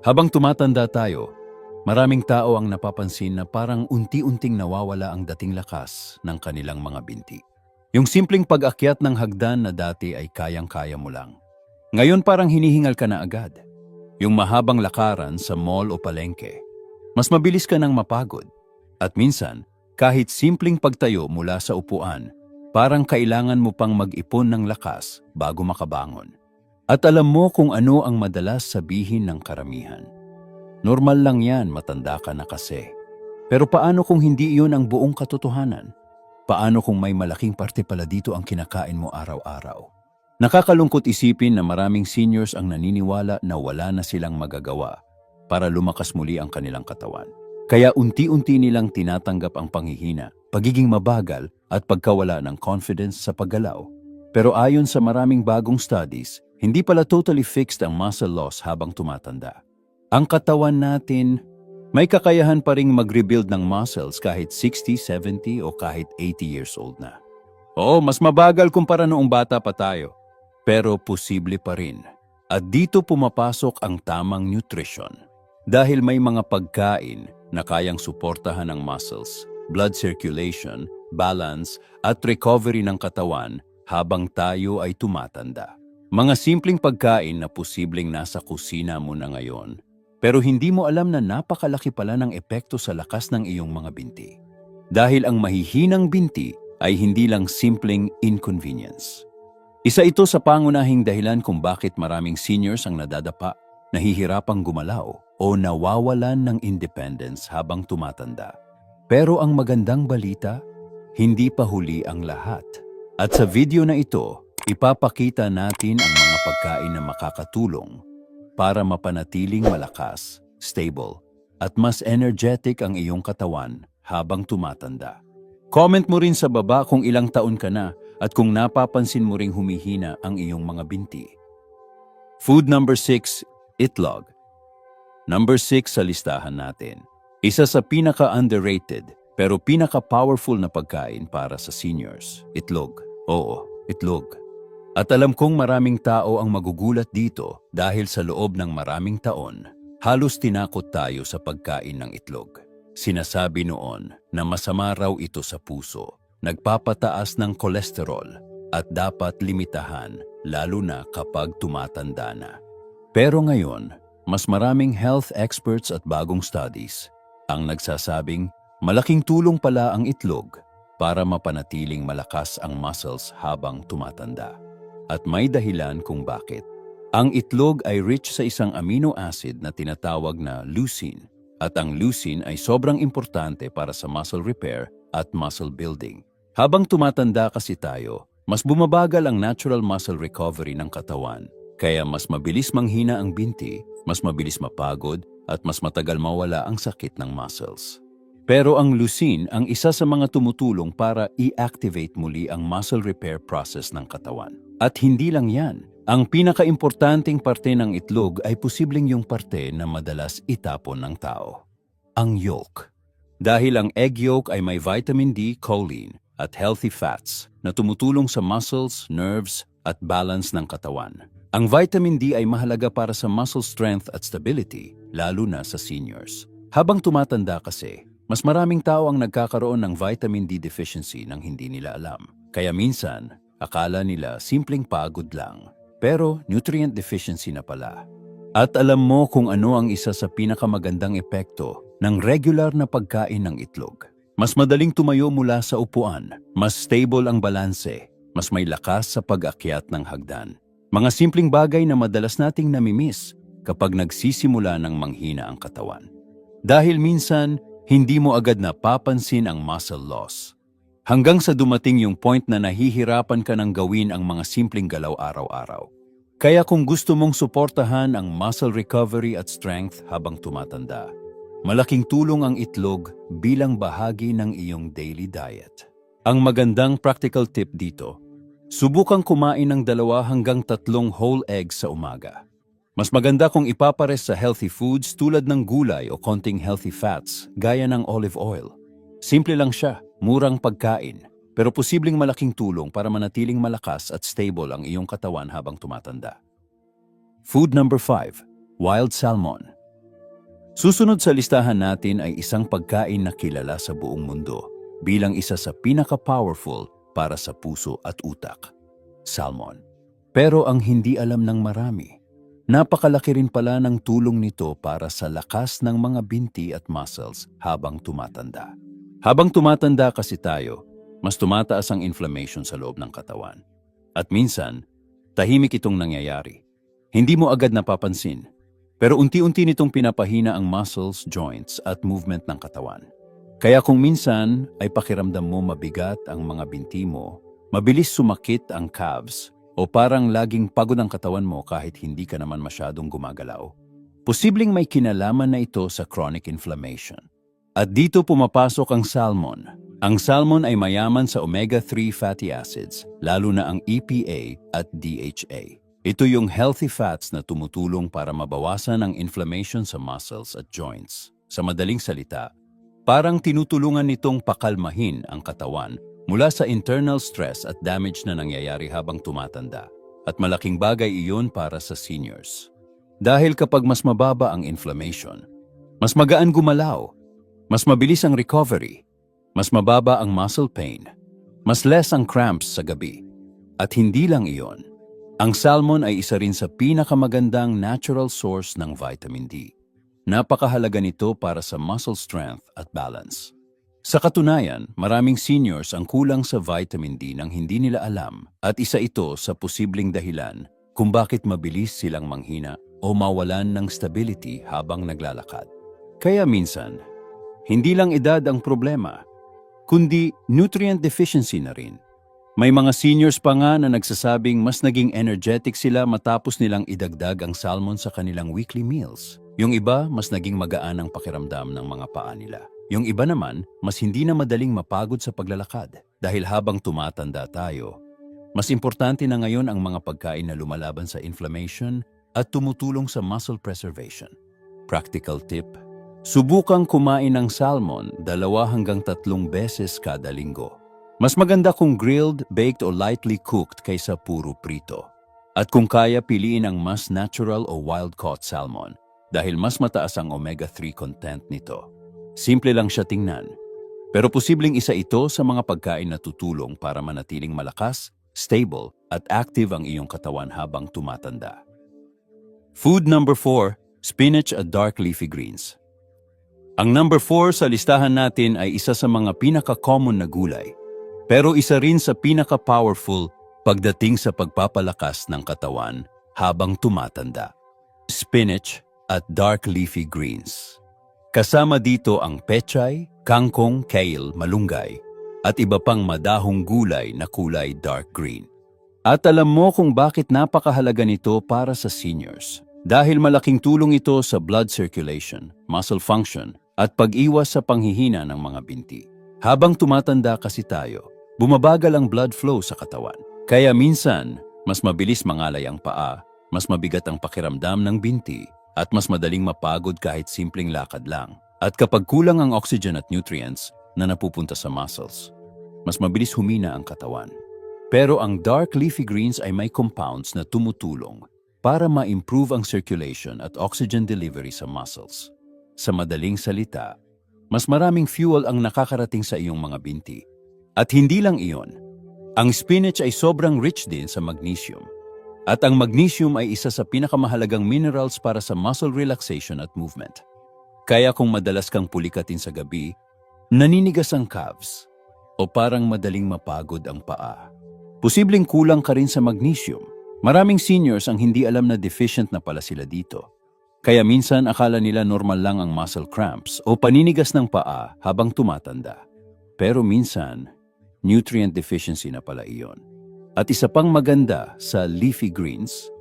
Habang tumatanda tayo, maraming tao ang napapansin na parang unti-unting nawawala ang dating lakas ng kanilang mga binti. Yung simpleng pag-akyat ng hagdan na dati ay kayang-kaya mo lang. Ngayon parang hinihingal ka na agad. Yung mahabang lakaran sa mall o palengke. Mas mabilis ka nang mapagod. At minsan, kahit simpleng pagtayo mula sa upuan, parang kailangan mo pang mag-ipon ng lakas bago makabangon. At alam mo kung ano ang madalas sabihin ng karamihan. Normal lang yan, matanda ka na kasi. Pero paano kung hindi iyon ang buong katotohanan? Paano kung may malaking parte pala dito ang kinakain mo araw-araw? Nakakalungkot isipin na maraming seniors ang naniniwala na wala na silang magagawa para lumakas muli ang kanilang katawan. Kaya unti-unti nilang tinatanggap ang panghihina, pagiging mabagal at pagkawala ng confidence sa paggalaw. Pero ayon sa maraming bagong studies, hindi pala totally fixed ang muscle loss habang tumatanda. Ang katawan natin may kakayahan pa ring mag-rebuild ng muscles kahit 60, 70 o kahit 80 years old na. Oo, mas mabagal kumpara noong bata pa tayo. Pero posible pa rin. At dito pumapasok ang tamang nutrition. Dahil may mga pagkain na kayang suportahan ang muscles, blood circulation, balance, at recovery ng katawan habang tayo ay tumatanda. Mga simpleng pagkain na posibleng nasa kusina mo na ngayon, pero hindi mo alam na napakalaki pala ng epekto sa lakas ng iyong mga binti. Dahil ang mahihinang binti ay hindi lang simpleng inconvenience. Isa ito sa pangunahing dahilan kung bakit maraming seniors ang nadadapa, nahihirapang gumalaw o nawawalan ng independence habang tumatanda. Pero ang magandang balita, hindi pa huli ang lahat. At sa video na ito, ipapakita natin ang mga pagkain na makakatulong para mapanatiling malakas, stable, at mas energetic ang iyong katawan habang tumatanda. Comment mo rin sa baba kung ilang taon ka na at kung napapansin mo ring humihina ang iyong mga binti. Food number 6, itlog. Number 6 sa listahan natin. Isa sa pinaka-underrated pero pinaka-powerful na pagkain para sa seniors. Itlog. Oo, itlog. At alam kong maraming tao ang magugulat dito dahil sa loob ng maraming taon, halos tinakot tayo sa pagkain ng itlog. Sinasabi noon na masama raw ito sa puso, nagpapataas ng kolesterol at dapat limitahan lalo na kapag tumatanda na. Pero ngayon, mas maraming health experts at bagong studies ang nagsasabing malaking tulong pala ang itlog para mapanatiling malakas ang muscles habang tumatanda. At may dahilan kung bakit. Ang itlog ay rich sa isang amino acid na tinatawag na leucine. At ang leucine ay sobrang importante para sa muscle repair at muscle building. Habang tumatanda kasi tayo, mas bumabagal ang natural muscle recovery ng katawan. Kaya mas mabilis manghina ang binti, mas mabilis mapagod, at mas matagal mawala ang sakit ng muscles. Pero ang leucine ang isa sa mga tumutulong para i-activate muli ang muscle repair process ng katawan. At hindi lang yan. Ang pinaka-importanting parte ng itlog ay posibleng yung parte na madalas itapon ng tao. Ang yolk. Dahil ang egg yolk ay may vitamin D, choline, at healthy fats na tumutulong sa muscles, nerves, at balance ng katawan. Ang vitamin D ay mahalaga para sa muscle strength at stability, lalo na sa seniors. Habang tumatanda kasi, mas maraming tao ang nagkakaroon ng vitamin D deficiency nang hindi nila alam. Kaya minsan, akala nila simpleng pagod lang. Pero nutrient deficiency na pala. At alam mo kung ano ang isa sa pinakamagandang epekto ng regular na pagkain ng itlog. Mas madaling tumayo mula sa upuan, mas stable ang balanse, mas may lakas sa pag-akyat ng hagdan. Mga simpleng bagay na madalas nating namimiss kapag nagsisimula ng manghina ang katawan. Dahil minsan, hindi mo agad napapansin ang muscle loss. Hanggang sa dumating yung point na nahihirapan ka ng gawin ang mga simpleng galaw araw-araw. Kaya kung gusto mong suportahan ang muscle recovery at strength habang tumatanda, malaking tulong ang itlog bilang bahagi ng iyong daily diet. Ang magandang practical tip dito, subukang kumain ng 2 hanggang 3 whole eggs sa umaga. Mas maganda kung ipapares sa healthy foods tulad ng gulay o konting healthy fats gaya ng olive oil. Simple lang siya. Murang pagkain, pero posibleng malaking tulong para manatiling malakas at stable ang iyong katawan habang tumatanda. Food number 5, wild salmon. Susunod sa listahan natin ay isang pagkain na kilala sa buong mundo bilang isa sa pinaka-powerful para sa puso at utak, salmon. Pero ang hindi alam ng marami, napakalaki rin pala ng tulong nito para sa lakas ng mga binti at muscles habang tumatanda. Habang tumatanda kasi tayo, mas tumataas ang inflammation sa loob ng katawan. At minsan, tahimik itong nangyayari. Hindi mo agad napapansin, pero unti-unti nitong pinapahina ang muscles, joints at movement ng katawan. Kaya kung minsan ay pakiramdam mo mabigat ang mga binti mo, mabilis sumakit ang calves, o parang laging pagod ang katawan mo kahit hindi ka naman masyadong gumagalaw, posibleng may kinalaman na ito sa chronic inflammation. At dito pumapasok ang salmon. Ang salmon ay mayaman sa omega-3 fatty acids, lalo na ang EPA at DHA. Ito yung healthy fats na tumutulong para mabawasan ang inflammation sa muscles at joints. Sa madaling salita, parang tinutulungan nitong pakalmahin ang katawan mula sa internal stress at damage na nangyayari habang tumatanda. At malaking bagay iyon para sa seniors. Dahil kapag mas mababa ang inflammation, mas magaan gumalaw, mas mabilis ang recovery, mas mababa ang muscle pain, mas less ang cramps sa gabi. At hindi lang iyon, ang salmon ay isa rin sa pinakamagandang natural source ng vitamin D. Napakahalaga nito para sa muscle strength at balance. Sa katunayan, maraming seniors ang kulang sa vitamin D nang hindi nila alam at isa ito sa posibleng dahilan kung bakit mabilis silang manghina o mawalan ng stability habang naglalakad. Kaya minsan, hindi lang edad ang problema, kundi nutrient deficiency na rin. May mga seniors pa nga na nagsasabing mas naging energetic sila matapos nilang idagdag ang salmon sa kanilang weekly meals. Yung iba, mas naging magaan ang pakiramdam ng mga paa nila. Yung iba naman, mas hindi na madaling mapagod sa paglalakad. Dahil habang tumatanda tayo, mas importante na ngayon ang mga pagkain na lumalaban sa inflammation at tumutulong sa muscle preservation. Practical tip: subukang kumain ng salmon 2 hanggang 3 beses kada linggo. Mas maganda kung grilled, baked o lightly cooked kaysa puro prito. At kung kaya, piliin ang mas natural o wild-caught salmon dahil mas mataas ang omega-3 content nito. Simple lang siya tingnan, pero posibleng isa ito sa mga pagkain na tutulong para manatiling malakas, stable at active ang iyong katawan habang tumatanda. Food number 4, spinach at dark leafy greens. Ang number 4 sa listahan natin ay isa sa mga pinaka-common na gulay, pero isa rin sa pinaka-powerful pagdating sa pagpapalakas ng katawan habang tumatanda. Spinach at dark leafy greens. Kasama dito ang pechay, kangkong, kale, malunggay, at iba pang madahong gulay na kulay dark green. At alam mo kung bakit napakahalaga nito para sa seniors. Dahil malaking tulong ito sa blood circulation, muscle function, at pag-iwas sa panghihina ng mga binti. Habang tumatanda kasi tayo, bumabagal ang blood flow sa katawan. Kaya minsan, mas mabilis mangalay ang paa, mas mabigat ang pakiramdam ng binti, at mas madaling mapagod kahit simpleng lakad lang. At kapag kulang ang oxygen at nutrients na napupunta sa muscles, mas mabilis humina ang katawan. Pero ang dark leafy greens ay may compounds na tumutulong para ma-improve ang circulation at oxygen delivery sa muscles. Sa madaling salita, mas maraming fuel ang nakakarating sa iyong mga binti. At hindi lang iyon, ang spinach ay sobrang rich din sa magnesium. At ang magnesium ay isa sa pinakamahalagang minerals para sa muscle relaxation at movement. Kaya kung madalas kang pulikatin sa gabi, naninigas ang calves, o parang madaling mapagod ang paa, posibleng kulang ka rin sa magnesium. Maraming seniors ang hindi alam na deficient na pala sila dito. Kaya minsan akala nila normal lang ang muscle cramps o paninigas ng paa habang tumatanda. Pero minsan, nutrient deficiency na pala iyon. At isa pang maganda sa leafy greens,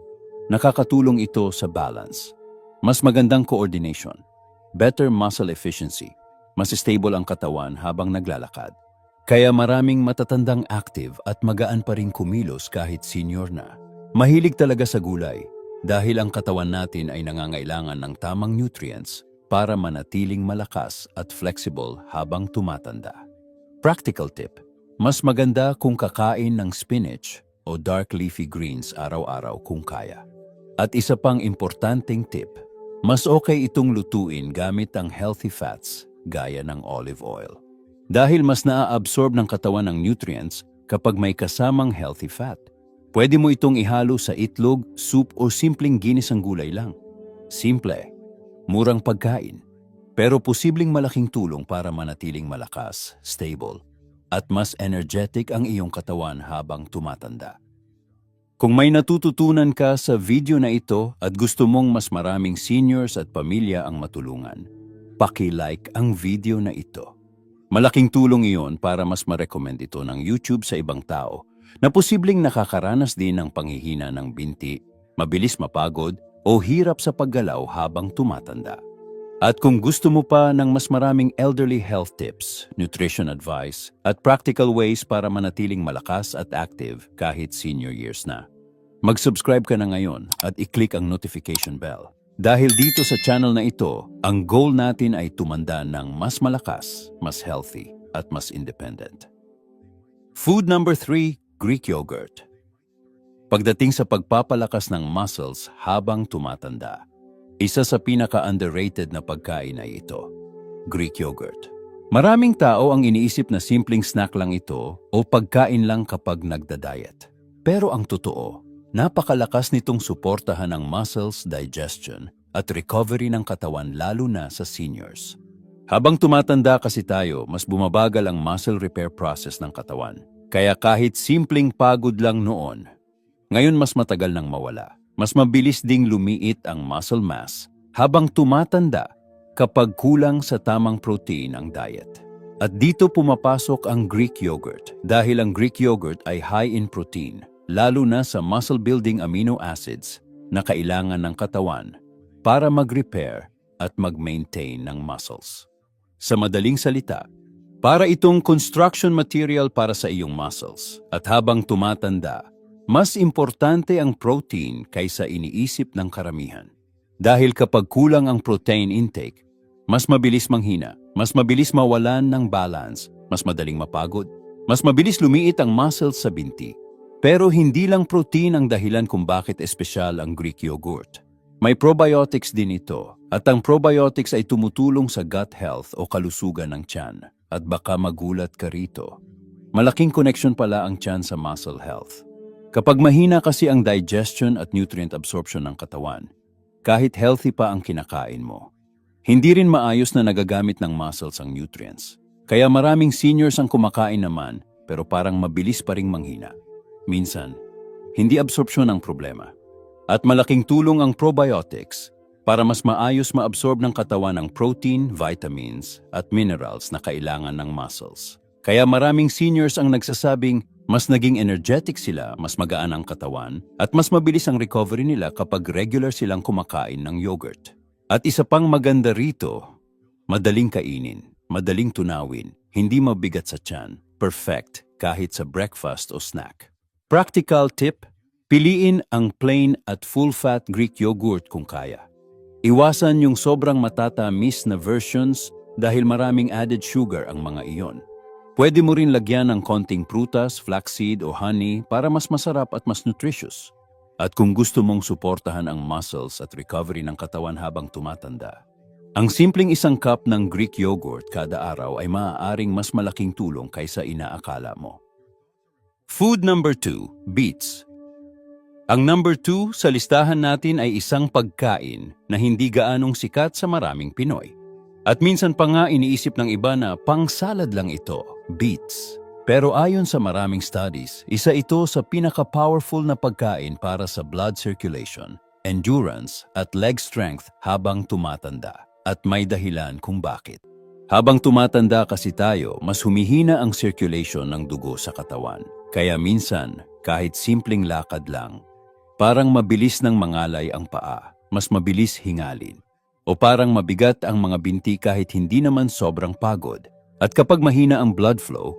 nakakatulong ito sa balance. Mas magandang coordination, better muscle efficiency, mas stable ang katawan habang naglalakad. Kaya maraming matatandang active at magaan pa rin kumilos kahit senior na. Mahilig talaga sa gulay dahil ang katawan natin ay nangangailangan ng tamang nutrients para manatiling malakas at flexible habang tumatanda. Practical tip: mas maganda kung kakain ng spinach o dark leafy greens araw-araw kung kaya. At isa pang importanteng tip, mas okay itong lutuin gamit ang healthy fats gaya ng olive oil. Dahil mas naa-absorb ng katawan ng nutrients kapag may kasamang healthy fat. Pwede mo itong ihalo sa itlog, soup o simpleng ginisang gulay lang. Simple, murang pagkain, pero posibleng malaking tulong para manatiling malakas, stable, at mas energetic ang iyong katawan habang tumatanda. Kung may natututunan ka sa video na ito at gusto mong mas maraming seniors at pamilya ang matulungan, paki-like ang video na ito. Malaking tulong iyon para mas ma-recommend ito ng YouTube sa ibang tao na posibleng nakakaranas din ng panghihina ng binti, mabilis mapagod o hirap sa paggalaw habang tumatanda. At kung gusto mo pa ng mas maraming elderly health tips, nutrition advice, at practical ways para manatiling malakas at active kahit senior years na, mag-subscribe ka na ngayon at i-click ang notification bell. Dahil dito sa channel na ito, ang goal natin ay tumanda ng mas malakas, mas healthy, at mas independent. Food number 3, Greek yogurt. Pagdating sa pagpapalakas ng muscles habang tumatanda, isa sa pinaka-underrated na pagkain ay ito, Greek yogurt. Maraming tao ang iniisip na simpleng snack lang ito o pagkain lang kapag nagda-diet. Pero ang totoo, napakalakas nitong suportahan ang muscles, digestion, at recovery ng katawan lalo na sa seniors. Habang tumatanda kasi tayo, mas bumabagal ang muscle repair process ng katawan. Kaya kahit simpleng pagod lang noon, ngayon mas matagal nang mawala. Mas mabilis ding lumiit ang muscle mass habang tumatanda kapag kulang sa tamang protein ang diet. At dito pumapasok ang Greek yogurt dahil ang Greek yogurt ay high in protein, lalo na sa muscle-building amino acids na kailangan ng katawan para mag-repair at mag-maintain ng muscles. Sa madaling salita, para itong construction material para sa iyong muscles at habang tumatanda, mas importante ang protein kaysa iniisip ng karamihan. Dahil kapag kulang ang protein intake, mas mabilis manghina, mas mabilis mawalan ng balance, mas madaling mapagod, mas mabilis lumiit ang muscles sa binti. Pero hindi lang protein ang dahilan kung bakit espesyal ang Greek yogurt. May probiotics din ito at ang probiotics ay tumutulong sa gut health o kalusugan ng tiyan. At baka magulat ka rito. Malaking connection pala ang tiyan sa muscle health. Kapag mahina kasi ang digestion at nutrient absorption ng katawan, kahit healthy pa ang kinakain mo, hindi rin maayos na nagagamit ng muscles ang nutrients. Kaya maraming seniors ang kumakain naman pero parang mabilis pa ring manghina. Minsan, hindi absorption ang problema. At malaking tulong ang probiotics para mas maayos maabsorb ng katawan ang protein, vitamins, at minerals na kailangan ng muscles. Kaya maraming seniors ang nagsasabing mas naging energetic sila, mas magaan ang katawan, at mas mabilis ang recovery nila kapag regular silang kumakain ng yogurt. At isa pang maganda rito, madaling kainin, madaling tunawin, hindi mabigat sa tiyan, perfect kahit sa breakfast o snack. Practical tip, piliin ang plain at full-fat Greek yogurt kung kaya. Iwasan yung sobrang matatamis na versions dahil maraming added sugar ang mga iyon. Pwede mo rin lagyan ng konting prutas, flaxseed o honey para mas masarap at mas nutritious. At kung gusto mong suportahan ang muscles at recovery ng katawan habang tumatanda, ang simpleng isang cup ng Greek yogurt kada araw ay maaaring mas malaking tulong kaysa inaakala mo. Food number 2, beets. Ang number 2 sa listahan natin ay isang pagkain na hindi gaanong sikat sa maraming Pinoy. At minsan pa nga iniisip ng iba na pang-salad lang ito, beets. Pero ayon sa maraming studies, isa ito sa pinaka-powerful na pagkain para sa blood circulation, endurance at leg strength habang tumatanda. At may dahilan kung bakit. Habang tumatanda kasi tayo, mas humihina ang circulation ng dugo sa katawan. Kaya minsan, kahit simpleng lakad lang, parang mabilis nang mangalay ang paa, mas mabilis hingalin. O parang mabigat ang mga binti kahit hindi naman sobrang pagod. At kapag mahina ang blood flow,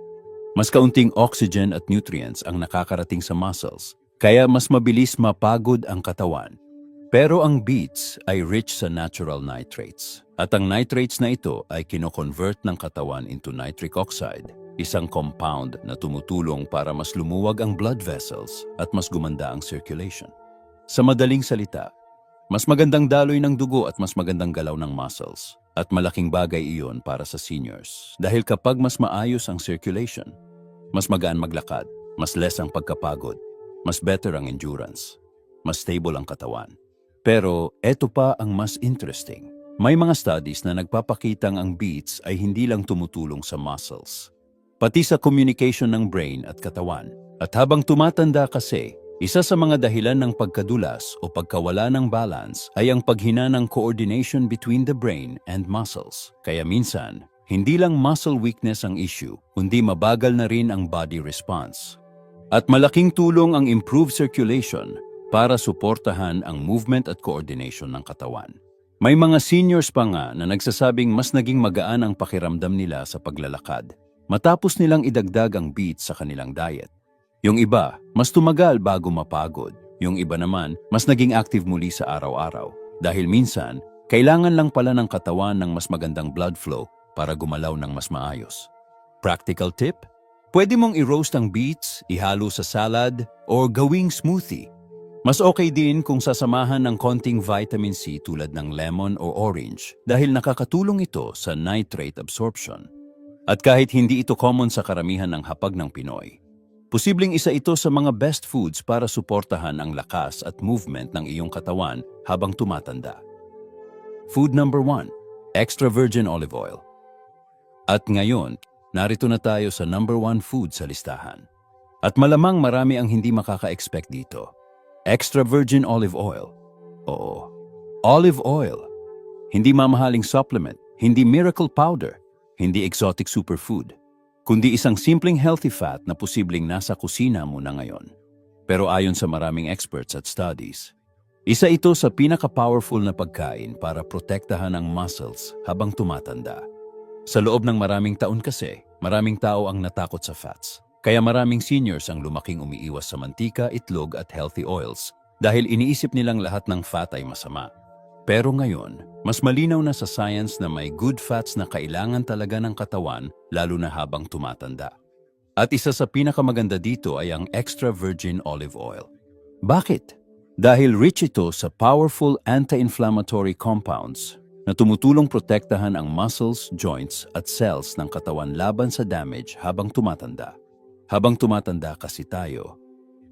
mas kaunting oxygen at nutrients ang nakakarating sa muscles. Kaya mas mabilis mapagod ang katawan. Pero ang beets ay rich sa natural nitrates. At ang nitrates na ito ay kino-convert ng katawan into nitric oxide, isang compound na tumutulong para mas lumuwag ang blood vessels at mas gumanda ang circulation. Sa madaling salita, Mas magandang daloy ng dugo at mas magandang galaw ng muscles. At malaking bagay iyon para sa seniors. Dahil kapag mas maayos ang circulation, mas magaan maglakad, mas less ang pagkapagod, mas better ang endurance, mas stable ang katawan. Pero eto pa ang mas interesting. May mga studies na nagpapakitang ang beats ay hindi lang tumutulong sa muscles, pati sa communication ng brain at katawan. At habang tumatanda kasi, isa sa mga dahilan ng pagkadulas o pagkawala ng balance ay ang paghina ng coordination between the brain and muscles. Kaya minsan, hindi lang muscle weakness ang issue, kundi mabagal na rin ang body response. At malaking tulong ang improved circulation para suportahan ang movement at coordination ng katawan. May mga seniors pa nga na nagsasabing mas naging magaan ang pakiramdam nila sa paglalakad matapos nilang idagdag ang beats sa kanilang diet. Yung iba, mas tumagal bago mapagod. Yung iba naman, mas naging active muli sa araw-araw. Dahil minsan, kailangan lang pala ng katawan ng mas magandang blood flow para gumalaw ng mas maayos. Practical tip? Pwede mong i-roast ang beets, ihalo sa salad, o gawing smoothie. Mas okay din kung sasamahan ng konting vitamin C tulad ng lemon o orange dahil nakakatulong ito sa nitrate absorption. At kahit hindi ito common sa karamihan ng hapag ng Pinoy, posibleng isa ito sa mga best foods para suportahan ang lakas at movement ng iyong katawan habang tumatanda. Food number 1, extra virgin olive oil. At ngayon, narito na tayo sa number 1 food sa listahan. At malamang marami ang hindi makaka-expect dito. Extra virgin olive oil. Oo, olive oil. Hindi mamahaling supplement, hindi miracle powder, hindi exotic superfood, kundi isang simpleng healthy fat na posibleng nasa kusina mo na ngayon. Pero ayon sa maraming experts at studies, isa ito sa pinaka-powerful na pagkain para protektahan ang muscles habang tumatanda. Sa loob ng maraming taon kasi, maraming tao ang natakot sa fats. Kaya maraming seniors ang lumaking umiiwas sa mantika, itlog at healthy oils dahil iniisip nilang lahat ng fat ay masama. Pero ngayon, mas malinaw na sa science na may good fats na kailangan talaga ng katawan lalo na habang tumatanda. At isa sa pinakamaganda dito ay ang extra virgin olive oil. Bakit? Dahil rich ito sa powerful anti-inflammatory compounds na tumutulong protektahan ang muscles, joints at cells ng katawan laban sa damage habang tumatanda. Habang tumatanda kasi tayo,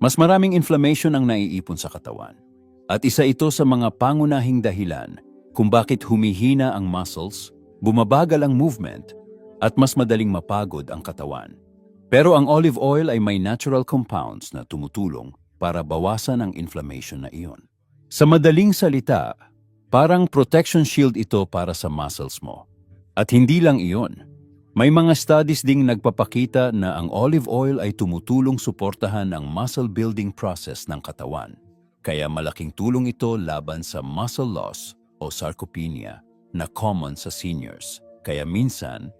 mas maraming inflammation ang naiipon sa katawan. At isa ito sa mga pangunahing dahilan kung bakit humihina ang muscles, bumabagal ang movement, at mas madaling mapagod ang katawan. Pero ang olive oil ay may natural compounds na tumutulong para bawasan ang inflammation na iyon. Sa madaling salita, parang protection shield ito para sa muscles mo. At hindi lang iyon. May mga studies ding nagpapakita na ang olive oil ay tumutulong suportahan ang muscle building process ng katawan. Kaya malaking tulong ito laban sa muscle loss o sarcopenia na common sa seniors. Kaya minsan,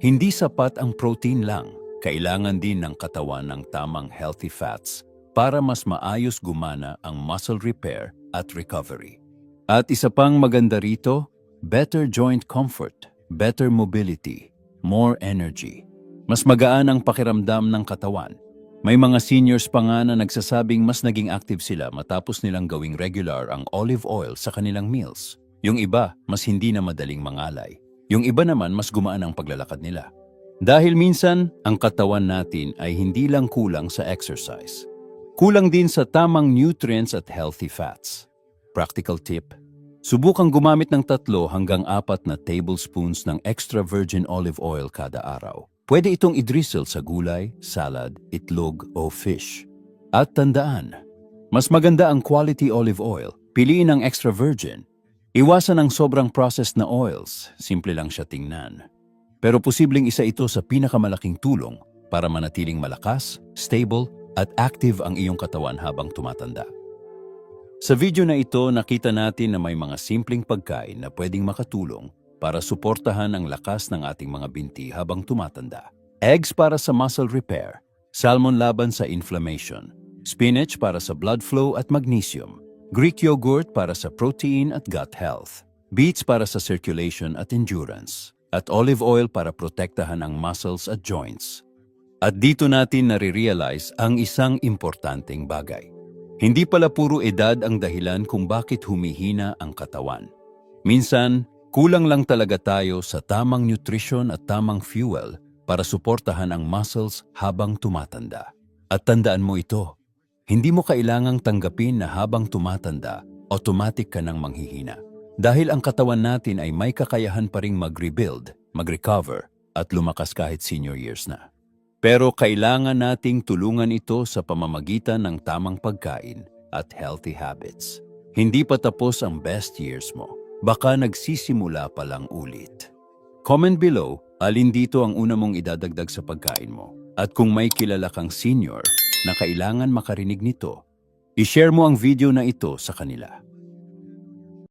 hindi sapat ang protein lang. Kailangan din ng katawan ng tamang healthy fats para mas maayos gumana ang muscle repair at recovery. At isa pang maganda rito, better joint comfort, better mobility, more energy. Mas magaan ang pakiramdam ng katawan. May mga seniors pa nga na nagsasabing mas naging active sila matapos nilang gawing regular ang olive oil sa kanilang meals. Yung iba, mas hindi na madaling mangalay. Yung iba naman, mas gumaan ang paglalakad nila. Dahil minsan, ang katawan natin ay hindi lang kulang sa exercise. Kulang din sa tamang nutrients at healthy fats. Practical tip, subukang gumamit ng 3 hanggang 4 na tablespoons ng extra virgin olive oil kada araw. Pwede itong i-drizzle sa gulay, salad, itlog o fish. At tandaan, mas maganda ang quality olive oil. Piliin ang extra virgin. Iwasan ang sobrang processed na oils. Simple lang siya tingnan. Pero posibleng isa ito sa pinakamalaking tulong para manatiling malakas, stable at active ang iyong katawan habang tumatanda. Sa video na ito, nakita natin na may mga simpleng pagkain na pwedeng makatulong para suportahan ang lakas ng ating mga binti habang tumatanda. Eggs para sa muscle repair, salmon laban sa inflammation, spinach para sa blood flow at magnesium, Greek yogurt para sa protein at gut health, beets para sa circulation at endurance, at olive oil para protektahan ang muscles at joints. At dito natin nare-realize ang isang importanteng bagay. Hindi pala puro edad ang dahilan kung bakit humihina ang katawan. Minsan, kulang lang talaga tayo sa tamang nutrition at tamang fuel para suportahan ang muscles habang tumatanda. At tandaan mo ito, hindi mo kailangang tanggapin na habang tumatanda, automatic ka nang manghihina. Dahil ang katawan natin ay may kakayahan pa ring mag-rebuild, mag-recover, at lumakas kahit senior years na. Pero kailangan nating tulungan ito sa pamamagitan ng tamang pagkain at healthy habits. Hindi pa tapos ang best years mo. Baka nagsisimula pa lang ulit. Comment below, alin dito ang una mong idadagdag sa pagkain mo. At kung may kilala kang senior na kailangan makarinig nito, i-share mo ang video na ito sa kanila.